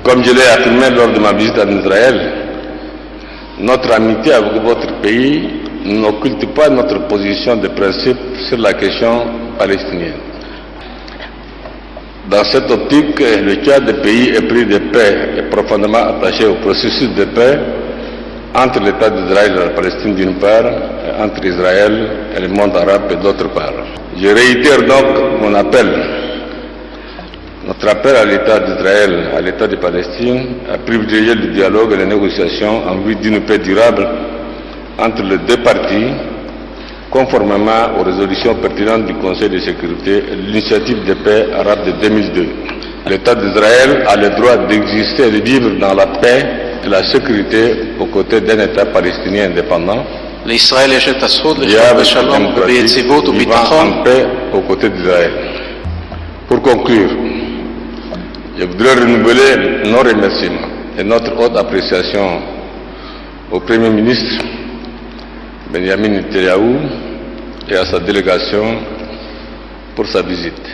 Comme je l'ai affirmé lors de ma visite en Israël, notre amitié avec votre pays n'occulte pas notre position de principe sur la question palestinienne. Dans cette optique, le Tchad, pays épris de paix, est profondément attaché au processus de paix entre l'État d'Israël et la Palestine d'une part, et entre Israël et le monde arabe d'autre part. Je réitère donc mon appel, notre appel à l'État d'Israël, à l'État de Palestine, à privilégier le dialogue et les négociations en vue d'une paix durable entre les deux parties, conformément aux résolutions pertinentes du Conseil de sécurité et de l'initiative de paix arabe de 2002. L'État d'Israël a le droit d'exister et de vivre dans la paix et la sécurité aux côtés d'un État palestinien indépendant, לישראל יש את הזכות לחיות viable et בשלום וביציבות démocratique, vivant וביטחון. en paix aux côtés d'Israël. Pour conclure, je voudrais renouveler nos remerciements et notre haute appréciation au Premier ministre Benjamin Netanyahou et à sa délégation pour sa visite.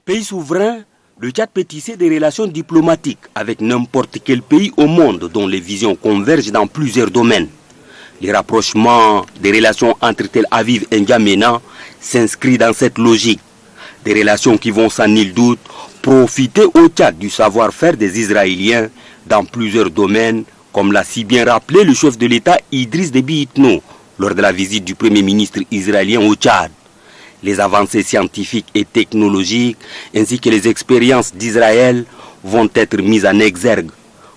Pays souverain, le Tchad peut tisser des relations diplomatiques avec n'importe quel pays au monde dont les visions convergent dans plusieurs domaines. Les rapprochements des relations entre Tel Aviv et N'Djamena s'inscrivent dans cette logique. Des relations qui vont sans nul doute profiter au Tchad du savoir-faire des Israéliens dans plusieurs domaines, comme l'a si bien rappelé le chef de l'État Idriss Déby Itno lors de la visite du Premier ministre israélien au Tchad. Les avancées scientifiques et technologiques ainsi que les expériences d'Israël vont être mises en exergue,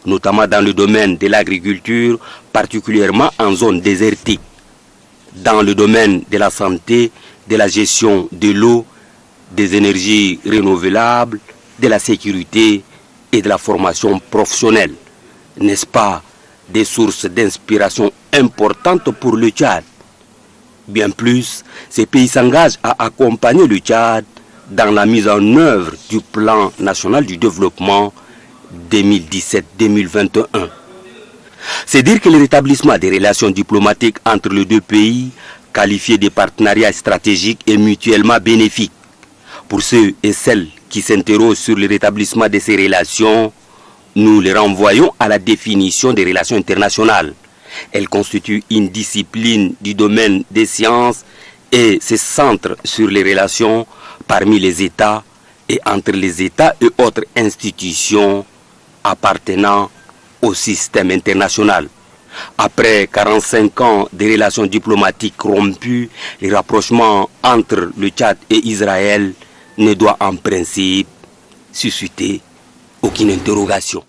notamment dans le domaine de l'agriculture, particulièrement en zone désertique, dans le domaine de la santé, de la gestion de l'eau, des énergies renouvelables, de la sécurité et de la formation professionnelle. N'est-ce pas des sources d'inspiration importantes pour le Tchad? Bien plus, ces pays s'engagent à accompagner le Tchad dans la mise en œuvre du plan national du développement 2017-2021. C'est dire que le rétablissement des relations diplomatiques entre les deux pays, qualifiés de partenariats stratégiques et mutuellement bénéfiques. Pour ceux et celles qui s'interrogent sur le rétablissement de ces relations, nous les renvoyons à la définition des relations internationales. Elle constitue une discipline du domaine des sciences et se centre sur les relations parmi les États et entre les États et autres institutions appartenant au système international. Après 45 ans de relations diplomatiques rompues, les rapprochements entre le Tchad et Israël ne doit en principe susciter aucune interrogation.